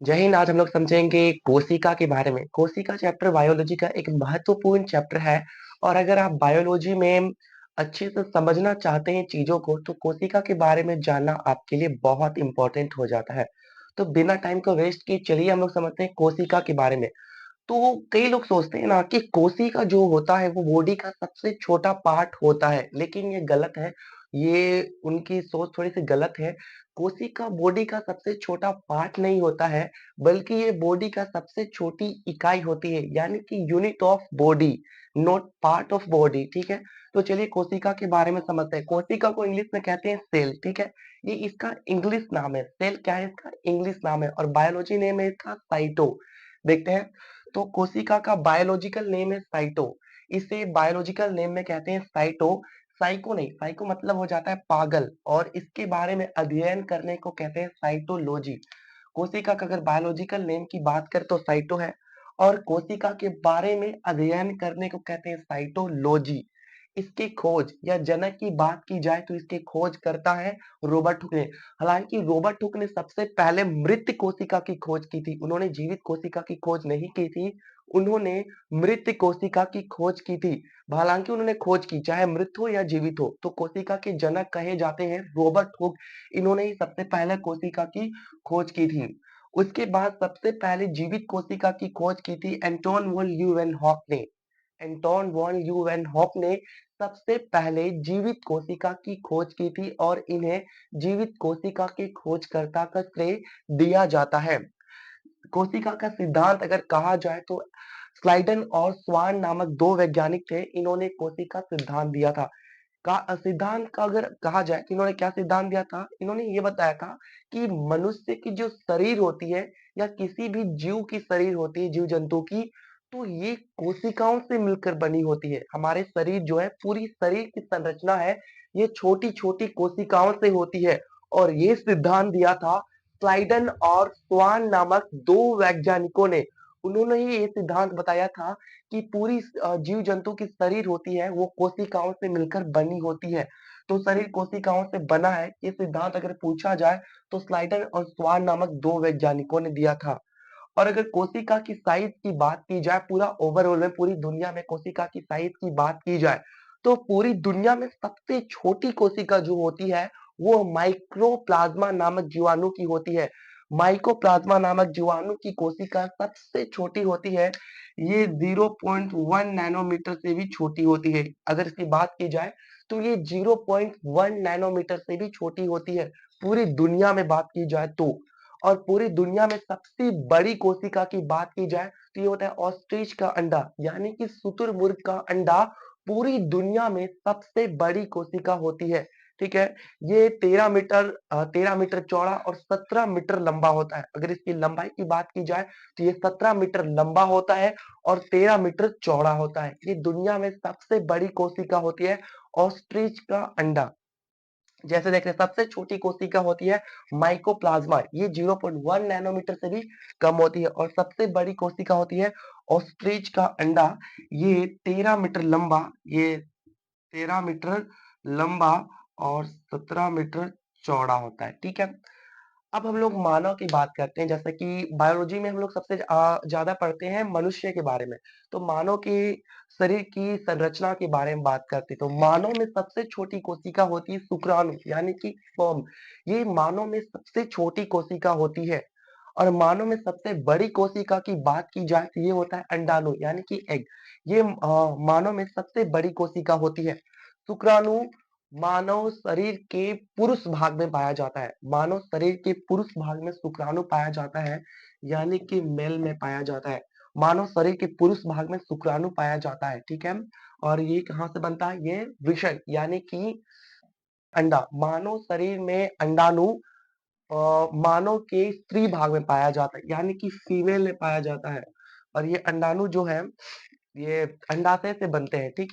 जय हिंद। आज हम लोग समझेंगे कोशिका के बारे में। कोशिका चैप्टर बायोलॉजी का एक महत्वपूर्ण चैप्टर है और अगर आप बायोलॉजी में अच्छे से समझना चाहते हैं चीजों को तो कोशिका के बारे में जानना आपके लिए बहुत इंपॉर्टेंट हो जाता है। तो बिना टाइम को वेस्ट किए चलिए हम लोग समझते हैं कोशिका के बारे में। तो कई लोग सोचते हैं ना कि कोशिका जो होता है वो बॉडी का सबसे छोटा पार्ट होता है, लेकिन ये गलत है। ये उनकी सोच थोड़ी सी गलत है। कोशिका बॉडी का सबसे छोटा पार्ट नहीं होता है, बल्कि ये बॉडी का सबसे छोटी इकाई होती है, यानी कि unit of body, not part of body. ठीक है। तो चलिए कोशिका के बारे में समझते हैं। कोशिका को इंग्लिश में कहते हैं सेल। ठीक है। ये इसका इंग्लिश नाम है। सेल क्या है? इसका इंग्लिश नाम है और बायोलॉजी नेम है इसका साइटो। देखते हैं। तो कोशिका का बायोलॉजिकल नेम है साइटो। इसे बायोलॉजिकल नेम में कहते हैं साइटो। साइको नहीं, साइको मतलब हो जाता है पागल, और इसके बारे में अध्ययन करने को कहते हैं साइटोलॉजी। कोशिका का अगर बायोलॉजिकल नेम की बात करें तो साइटो है, और कोशिका के बारे में अध्ययन करने को कहते हैं साइटोलॉजी। इसकी खोज या जनक की बात की जाए तो इसके खोज करता है रॉबर्ट हुक ने। हालांकि रॉबर्ट हुक ने सबसे पहले मृत कोशिका की खोज की थी, उन्होंने जीवित कोशिका की खोज नहीं की थी। उन्होंने मृत कोशिका की खोज की थी। हालांकि उन्होंने खोज की, चाहे मृत हो या जीवित हो, तो कोशिका के जनक कहे जाते हैं रॉबर्ट हुक। इन्होंने ही सबसे पहले कोशिका की खोज की थी। उसके बाद सबसे पहले जीवित कोशिका की खोज की थी एंटोन वॉन ल्यूवेनहॉक ने। एंटोन वॉन ल्यूवेनहॉक ने सबसे पहले जीवित कोशिका की खोज की थी और इन्हें जीवित कोशिका के खोजकर्ता का श्रेय दिया जाता है। कोशिका का सिद्धांत अगर कहा जाए तो स्लाइडन और स्वान नामक दो वैज्ञानिक थे, इन्होंने कोशिका सिद्धांत दिया था। का सिद्धांत का अगर कहा जाए तो इन्होंने क्या सिद्धांत दिया था? इन्होंने ये बताया था कि मनुष्य की जो शरीर होती है या किसी भी जीव की शरीर होती है, जीव जंतु की, तो ये कोशिकाओं से मिलकर बनी होती है। हमारे शरीर जो है, पूरी शरीर की संरचना है, ये छोटी छोटी कोशिकाओं से होती है। और ये सिद्धांत दिया था स्लाइडन और स्वान नामक दो वैज्ञानिकों ने। उन्होंने ही ये सिद्धांत बताया था कि पूरी जीव जंतु की शरीर होती है वो कोशिकाओं से मिलकर बनी होती है। तो शरीर कोशिकाओं से बना है, ये सिद्धांत अगर पूछा जाए तो स्लाइडर और स्वान नामक दो वैज्ञानिकों ने दिया था। और अगर कोशिका की साइज की बात की जाए, पूरा ओवरऑल में पूरी दुनिया में कोशिका की साइज की बात की जाए, तो पूरी दुनिया में सबसे छोटी कोशिका जो होती है वो माइक्रोप्लाज्मा नामक जीवाणु की होती है। माइकोप्लाज्मा नामक जीवाणु की कोशिका सबसे छोटी होती है। ये 0.1 नैनोमीटर से भी छोटी होती है। अगर इसकी बात की जाए तो ये 0.1 नैनोमीटर से भी छोटी होती है, पूरी दुनिया में बात की जाए तो। और पूरी दुनिया में सबसे बड़ी कोशिका की बात की जाए तो ये होता है ऑस्ट्रिच का अंडा, यानी कि शुतुरमुर्ग का अंडा पूरी दुनिया में सबसे बड़ी कोशिका होती है। ठीक है। ये 13 मीटर चौड़ा और 17 मीटर लंबा होता है। अगर इसकी लंबाई की बात की जाए तो ये 17 मीटर लंबा होता है और 13 मीटर चौड़ा होता है। ये दुनिया में सबसे बड़ी कोशिका होती है ऑस्ट्रिच का अंडा। जैसे देख रहे हैं, सबसे छोटी कोशिका होती है माइकोप्लाज्मा, ये 0.1 नैनोमीटर से भी कम होती है, और सबसे बड़ी कोशिका होती है ऑस्ट्रिच का अंडा। ये 13 मीटर लंबा, ये 13 मीटर लंबा और 17 मीटर चौड़ा होता है। ठीक है। अब हम लोग मानव की बात करते हैं। जैसे कि बायोलॉजी में हम लोग सबसे ज्यादा पढ़ते हैं मनुष्य के बारे में। तो मानव के शरीर की संरचना के बारे में बात करते हैं तो मानव में सबसे छोटी कोशिका होती है शुक्राणु, यानी कि स्पर्म। ये मानव में सबसे छोटी कोशिका होती है। और मानव में सबसे बड़ी कोशिका की बात की जाए तो ये होता है अंडाणु, यानी कि एग। ये मानव में सबसे बड़ी कोशिका होती है। शुक्राणु मानव शरीर के पुरुष भाग में पाया जाता है। मानव शरीर के पुरुष भाग में शुक्राणु पाया जाता है, यानी कि मेल में पाया जाता है। मानव शरीर के पुरुष भाग में शुक्राणु पाया जाता है। ठीक है। और ये कहाँ से बनता है? ये वृषण, यानी कि अंडा। मानव शरीर में अंडाणु मानव के स्त्री भाग में पाया जाता है, यानी कि फीमेल में पाया जाता है। और ये अंडाणु जो है ये अंडाशय से बनते हैं। ठीक है।